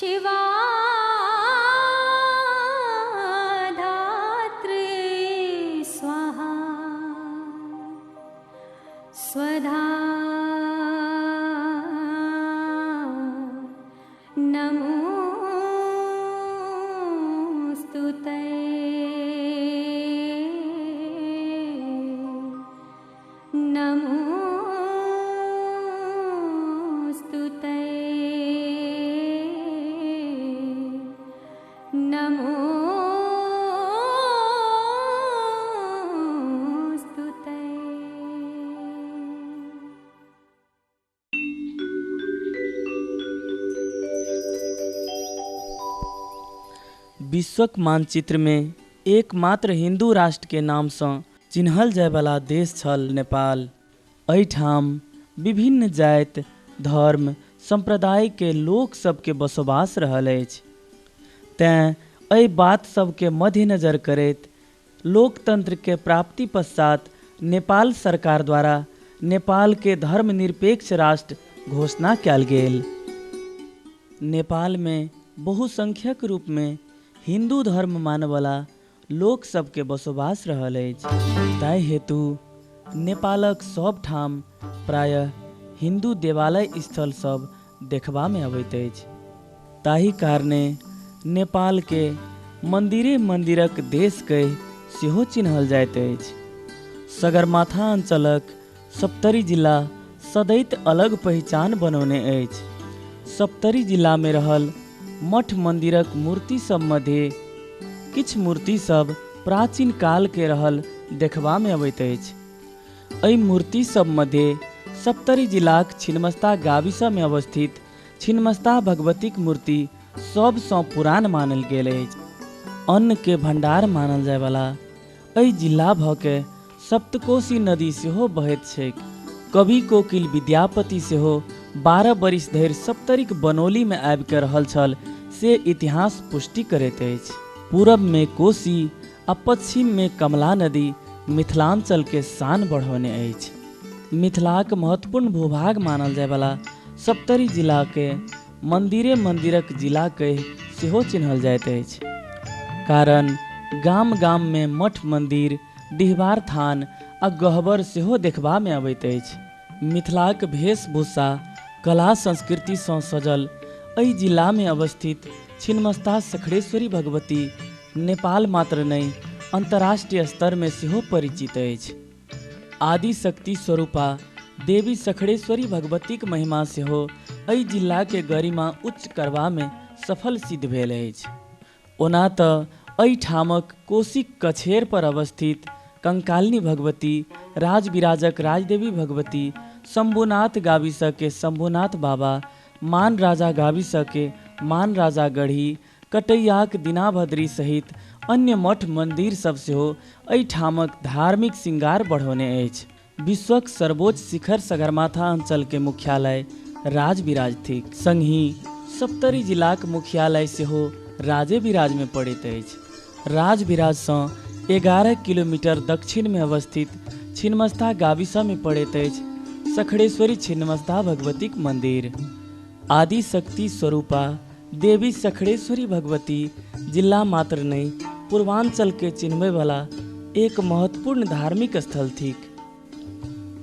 शिवा धात्री स्वाहा स्वधा नमोस्तुते नमोस्तुते नमोस्तुते। विश्वक मानचित्र में एकमात्र हिंदू राष्ट्र के नाम से चिन्हल जाय वाला देश छल नेपाल। एहिठाम विभिन्न जाति धर्म संप्रदाय के लोक सबके बसोबास रहल अछि। तैं एहि बात सबके मद्देनजर करैत लोकतंत्र के प्राप्ति पश्चात नेपाल सरकार द्वारा नेपाल के धर्मनिरपेक्ष राष्ट्र घोषणा कयल गेल। नेपाल में बहुसंख्यक रूप में हिंदू धर्म मानवला लोक सबके बसोबास रहल अछि। ताहि हेतु नेपालक सब ठाम प्रायः हिंदू देवालय स्थल सब देखबा में अबैत अछि। ताहि कारणे नेपाल के मंदिरे मंदिरक देश कहि सेहो चिन्हल जाइत अछि। सगरमाथा अंचलक सप्तरी जिला सदैत अलग पहचान बनौने अछि। सप्तरी जिला में रहल मठ मंदिरक मूर्ति सब मध्य किछ मूर्ति सब प्राचीन काल के रहल देखबा में अबैत अछि। एहि मूर्ति सब मध्य सप्तरी जिलाक छिन्नमस्ता गाविस में अवस्थित छिन्नमस्ता भगवतीक मूर्ति सबसँ पुरान मानल गेल अछि। अन्न के भंडार मानल जाय वाला एहि जिला भऽ के सप्तकोशी नदी सेहो बहैत छैक। कवि कोकिल विद्यापति सेहो 12 बरिस धरि सप्तरीक बनौली में आबि के रहल छल से इतिहास पुष्टि करैत अछि। पूरब में कोशी आ पश्चिम में कमला नदी मिथिलांचल के शान बढ़ौने अछि। मिथिलाक महत्वपूर्ण भूभाग मानल जाय वाला सप्तरी जिला के मंदिरे मंदिरक जिला कहि सेहो चिन्हल जाइत अछि। कारण गाम गाम में मठ मंदिर डिहबार थान आ गहबर सेहो देखबा में अबैत अछि। मिथिलाक वेशभूषा कला संस्कृति सँ सजल एहि जिला में अवस्थित छिन्नमस्ता सखड़ेश्वरी भगवती नेपाल मात्र नहीं अंतर्राष्ट्रीय स्तर में सेहो परिचित अछि। आदि शक्ति स्वरूपा देवी सखड़ेश्वरी भगवतीक महिमा सेहो एहि जिला के गरिमा उच्च करबा में सफल सिद्ध भेल अछि। ओना तऽ एहिठामक कोशीक कछेर पर अवस्थित कंकालिनी भगवती, राजविराजक राजदेवी भगवती, शंभुनाथ गाविस के शंभुनाथ बाबा, मान राजा गाविस के मान राजा गढ़ी, कटैयाक दीनाभद्री सहित अन्य मठ मंदिर सब सेहो एहिठामक धार्मिक श्रृंगार बढ़ौने अछि। विश्वक सर्वोच्च शिखर सगरमाथा अंचल के मुख्यालय राजविराज थिक। संगहि सप्तरी जिलाक मुख्यालय सेहो राजेविराज में पड़ैत अछि। राजविराज सँ 11 किलोमीटर दक्षिण में अवस्थित छिन्नमस्ता गाविसा में पड़ैत अछि सखड़ेश्वरी छिन्नमस्ता भगवतीक मंदिर। आदि शक्ति स्वरूपा देवी सखड़ेश्वरी भगवती जिला मात्र नहीं पूर्वांचल के चिन्हबे वाला एक महत्वपूर्ण धार्मिक स्थल थिक।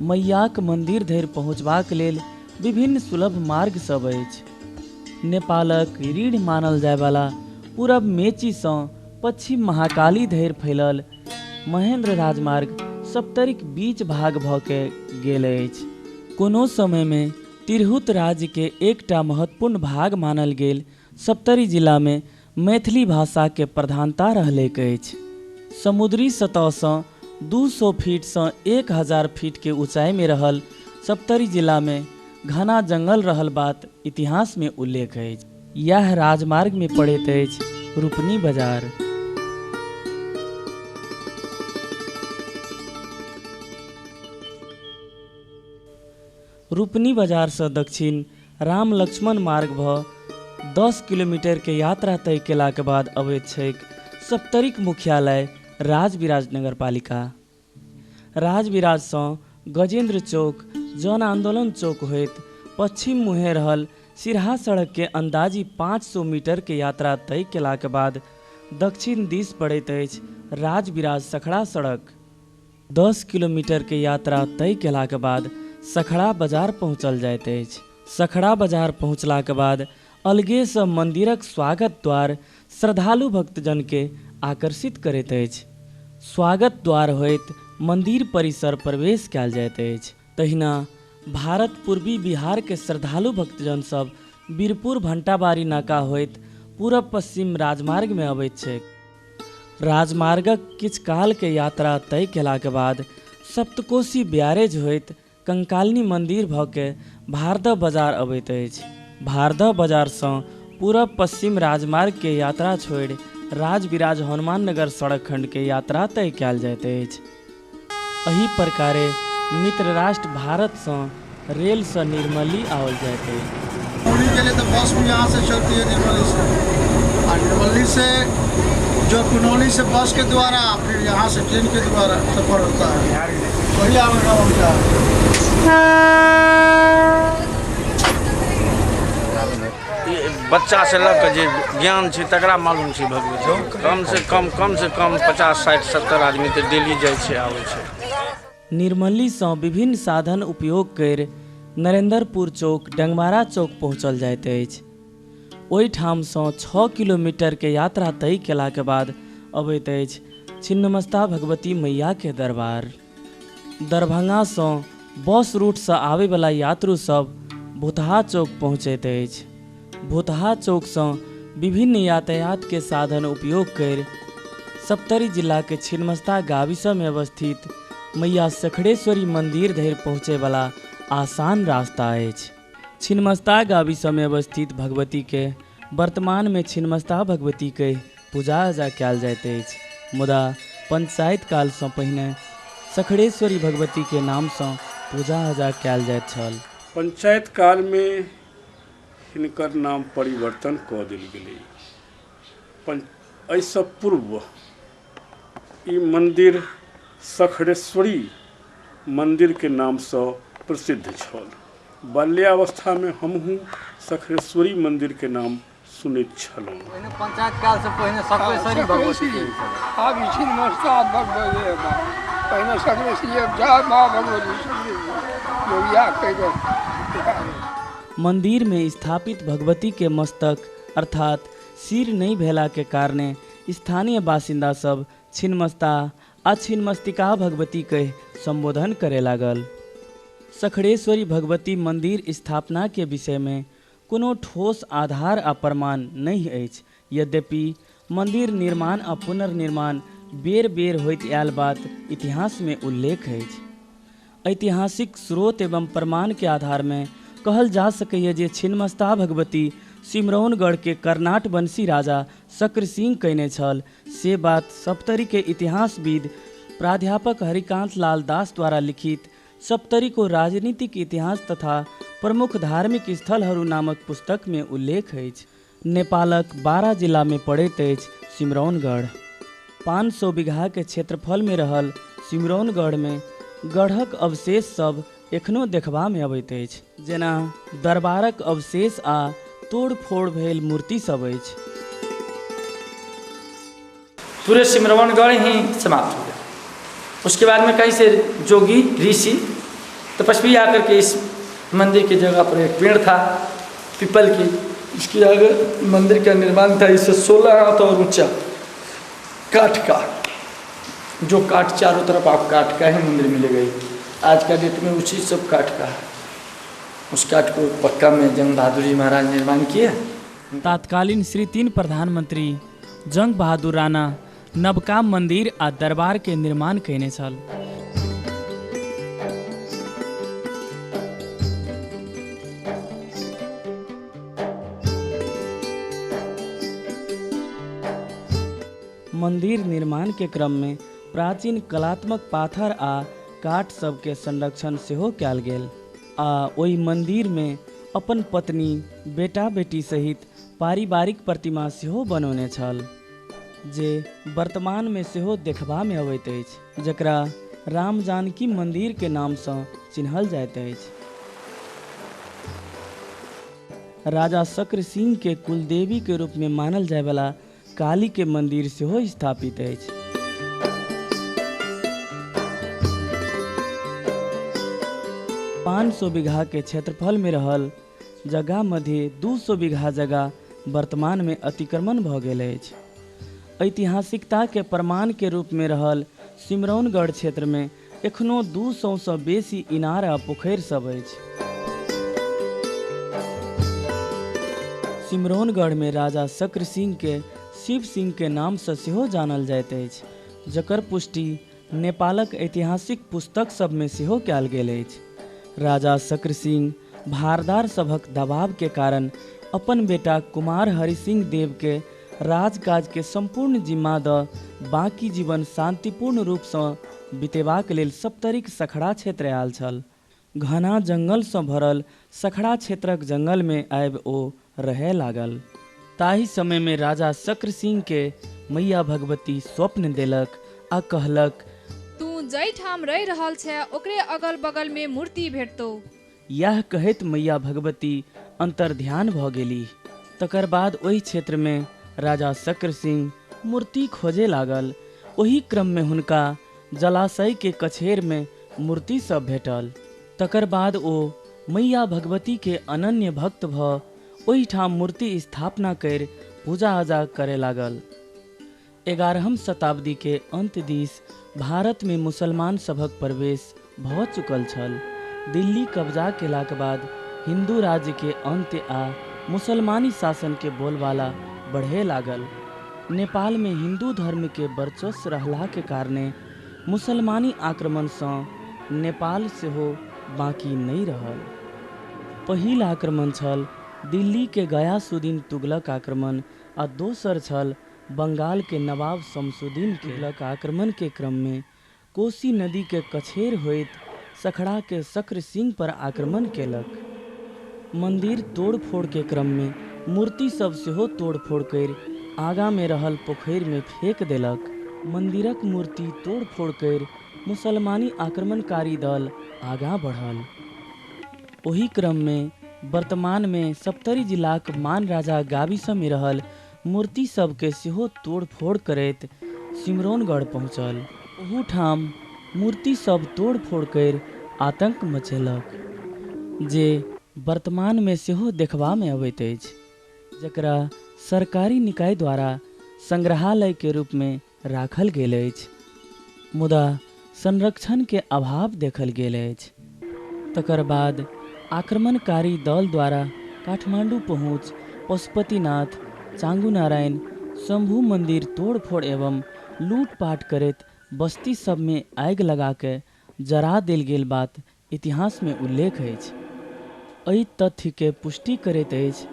मैयाक मंदिर धरि पहुँचबाक लेल विभिन्न सुलभ मार्ग सब अछि। नेपालक रीढ़ मानल जाय वाला पूरब मेची सँ पश्चिम महाकाली धरि फैलल महेंद्र राजमार्ग सप्तरीक बीच भाग भऽ के गेल अछि। कोनो समय में तिरहुत राज्य के एकटा महत्वपूर्ण भाग मानल गेल सप्तरी जिला में मैथिली भाषा के प्रधानता रहलैक अछि। समुद्री सतह सँ 200 फीट सँ 1000 फीट के ऊंचाई में रहल सप्तरी जिला में घना जंगल रहल बात इतिहास में उल्लेख अछि। यह राजमार्ग में पड़ैत अछि रूपनी बाजार। रूपनी बाजार से दक्षिण राम लक्ष्मण मार्ग भऽ 10 किलोमीटर के यात्रा तय केला के बाद अबैत छैक सप्तरीक मुख्यालय राजविराज नगरपालिका। राजविराज सँ गजेंद्र चौक जन आंदोलन चौक होइत पश्चिम मुहे रहल सिरहा सड़क के अंदाजी 500 मीटर के यात्रा तय केलाक बाद दक्षिण दिस पड़ैत अछि राजबिराज सखड़ा सड़क। 10 किलोमीटर के यात्रा तय केलाक बाद सखड़ा बाजार पहुँचल जाइत अछि। सखड़ा बाजार पहुँचलाक बाद अलगेसँ मन्दिरक स्वागत द्वार श्रद्धालु भक्तजन के आकर्षित करैत अछि। स्वागत द्वार होइत मन्दिर परिसर प्रवेश कयल जाइत अछि। तहिना भारत पूर्वी बिहार के श्रद्धालु भक्तजन सब वीरपुर भंटाबारी नाका होइत पूरब पश्चिम राजमार्ग में अबैत छै। राजमार्गक किछु काल के यात्रा तय केलाक बाद सप्तकोशी ब्यारेज होइत कंकालिनी मंदिर भऽ के भारदह बाजार अबैत अछि। भारदह बाजार सँ पूरब पश्चिम राजमार्ग के यात्रा छोड़ि राजबिराज हनुमान नगर सड़क खंड के यात्रा तय कयल जाइत अछि। एही प्रकारे मित्र राष्ट्र भारत सँ रेल सँ निर्मली आवल जाइत अछि। कुनौली के लिए तो बस भी यहाँ से चलती है निर्मली से, और निर्मली से जो कुनौली से बस के द्वारा फिर यहाँ से ट्रेन के द्वारा सफर होता है, वही आवेगा होता बच्चा से लग के जे ज्ञान छै तकरा मालूम छै भगवती। कम से कम 50 60 70 आदमी तऽ डेली जाइ छै आबै छै। निर्मली सँ विभिन्न साधन उपयोग कर नरेंद्रपुर चौक डंगमारा चौक पहुँचल जाइत अछि। ओहिठाम सँ 6 किलोमीटर के यात्रा तय केलाक बाद अबैत अछि छिन्नमस्ता भगवती मैया के दरबार। दरभंगा सँ बस रूट सँ आबय वाला यात्रु सब भुतहा चौक पहुँचैत अछि। भुतहा चौक सँ विभिन्न यातायात के साधन उपयोग कर सप्तरी जिला के छिन्नमस्ता गाविसा में अवस्थित मैया सखड़ेश्वरी मंदिर धरि पहुँचे वाला आसान रास्ता अछि। छिन्नमस्ता गाविसा में अवस्थित भगवती के वर्तमान में छिन्नमस्ता भगवती के पूजा अर्चा कयल जाइत अछि। मुदा पंचायत काल सँ पहिने सखड़ेश्वरी भगवती के नाम सँ पूजा अर्चा कयल जाइत छल। पंचायत काल में हिनकर नाम परिवर्तन कऽ देल गेलै। एहिसँ पूर्व ई मंदिर सखड़ेश्वरी मंदिर के नाम सँ प्रसिद्ध छल। बाल्यावस्था में हमहूँ सखड़ेश्वरी मंदिर के नाम सुनैत छलहुँ। पंचायत काल से पहले सखड़ेश्वरी भगवती आब छिन्नमस्ता भगवती पहले सखड़ेश्वरी जय माँ भगवती योगिया कह। मंदिर में स्थापित भगवती के मस्तक अर्थात सिर नहीं भेला के कारणे स्थानीय बासिंदा सब छिन्नमस्ता आ छिन्नमस्तिका भगवती के संबोधन करे लागल। सखड़ेश्वरी भगवती मंदिर स्थापना के विषय में कोनो ठोस आधार आ प्रमाण नहीं अछि। यद्यपि मंदिर निर्माण आ पुनर्निर्माण बेर बेर होइत आयल बात इतिहास में उल्लेख अछि। ऐतिहासिक स्रोत एवं प्रमाण के आधार में कहल जा सकैए जे छिन्नमस्ता भगवती सिमरौनगढ़ के कर्नाट वंशी राजा शक्र सिंह कयने छल। से बात सप्तरी के इतिहासविद प्राध्यापक हरिकांत लाल दास द्वारा लिखित सप्तरी को राजनीतिक इतिहास तथा प्रमुख धार्मिक स्थलहरू नामक पुस्तक में उल्लेख अछि। नेपालक 12 जिला में पड़ैत अछि सिमरौनगढ़। 500 बीघा के क्षेत्रफल में रहल सिमरौनगढ़ में गढ़क अवशेष सब एखनो देखबा में अबैत अछि, जेना दरबारक अवशेष आ तोड़ फोड़ भेल मूर्ति सब अछि। पूरे सिमरौनगढ़ ही समाप्त हो गया। उसके बाद में कहीं से जोगी ऋषि तपस्वी आकर के इस मंदिर की जगह पर एक पेड़ था पीपल की, उसकी जगह मंदिर का निर्माण था। इससे 16 हाथ और ऊंचा काठ का, जो काठ चारों तरफ आप काठ का ही मंदिर मिलेगा। आज का डेट में उसी सब काठ का है। उस काठ को पक्का में जंग बहादुर जी महाराज निर्माण किया। तात्कालीन श्री 3 प्रधानमंत्री जंग बहादुर राणा नवका मंदिर आ दरबार के निर्माण कयने छल। मंदिर निर्माण के क्रम में प्राचीन कलात्मक पाथर आ काठ सब के संरक्षण सेहो कयल गेल आ ओहि मंदिर में अपन पत्नी बेटा बेटी सहित पारिवारिक प्रतिमा सेहो बनौने छल, जे वर्तमान में सेहो देखबा में अबैत अछि, जकरा राम जानकी मंदिर के नाम सँ चिन्हल जाइत अछि। राजा शक्र सिंह के कुलदेवी के रूप में मानल जाय वाला काली के मंदिर सेहो स्थापित अछि। 500 बीघा के क्षेत्रफल में रहल जगह मध्य 200 बीघा जगह वर्तमान में अतिक्रमण भ गेल अछि। ऐतिहासिकता के प्रमाण के रूप में रहल सिमरौनगढ़ क्षेत्र में एखनो 200 सँ बेसी इनार आ पोखरि सब अछि। सिमरौनगढ़ में राजा शक्र सिंह के शिव सिंह के नाम से सेहो जानल जाइत अछि, जकर पुष्टि नेपालक ऐतिहासिक पुस्तक सब में सेहो कयल गेल अछि। राजा शक्र सिंह भारदार सभक दबाव के कारण अपन बेटा कुमार हरि सिंह देव के राजकाज के संपूर्ण जिम्मा द बाकी जीवन शांतिपूर्ण रूप से बितेबाक लेल सप्तरिक सखड़ा क्षेत्र आयल छल। घना जंगल से भरल सखड़ा क्षेत्रक जंगल में आबि ओ रहय लागल। ताहि समय में राजा शक्र सिंह के मैया भगवती स्वप्न देलक आ कहलक, तू जै ठाम रहि रहल छै ओकरे अगल बगल में मूर्ति भेटतौ। यह कहैत मैया भगवती अंतर ध्यान भ गेली। तकर बाद ओहि क्षेत्र में राजा शक्र सिंह मूर्ति खोजे लागल। ओही क्रम में हुनका जलाशय के कछेर में मूर्ति सब भेटल। तकर बाद ओ मैया भगवती के अनन्य भक्त भ ओहि ठाम मूर्ति स्थापना कर पूजा आजा करे लागल। 11वीं शताब्दी के अंत दिस भारत में मुसलमान सभक प्रवेश भ चुकल छल। दिल्ली कब्जा केलाक बाद हिंदू राज्य के अंत आ मुसलमानी शासन के बोलबाला बढ़े लागल। नेपाल में हिंदू धर्म के वर्चस्व रहला के कारणे मुसलमानी आक्रमण से नेपाल सेहो बाकी नहीं रहल। पहिल आक्रमण छल दिल्ली के गयासुद्दीन तुगलक आक्रमण आ दोसर छल बंगाल के नवाब शमसुद्दीन तुगलक आक्रमण के क्रम में कोसी नदी के कछेर होइत सखड़ा के शक्र सिंह पर आक्रमण केलक। मंदिर तोड़फोड़ के क्रम में मूर्ति सब सेहो तोड़फोड़ कर आगा में रहल पोखरि में फेंक देलक। मंदिरक मूर्ति तोड़फोड़ कर मुसलमानी आक्रमणकारी दल आगा बढ़ल। ओही क्रम में वर्तमान में सप्तरी जिलाक मान राजा गाविस में रहल मूर्ति सब के सेहो तोड़फोड़ करैत सिमरौनगढ़ पहुँचल। ओहू ठाम मूर्ति सब तोड़फोड़ कर आतंक मचेलक, जे वर्तमान में सेहो देखबा में अबैत अछि, जकरा सरकारी निकाय द्वारा संग्रहालय के रूप में राखल गेल अछि, मुदा संरक्षण के अभाव देखल गेल अछि। तकर बाद आक्रमणकारी दल द्वारा काठमांडू पहुँच पशुपतिनाथ, चांगुनारायण, शंभू मंदिर तोड़फोड़ एवं लूटपाट करैत बस्ती सब में आगि लगा के जरा देल गेल बात इतिहास में उल्लेख अछि। एहि तथ्य के पुष्टि करैत अछि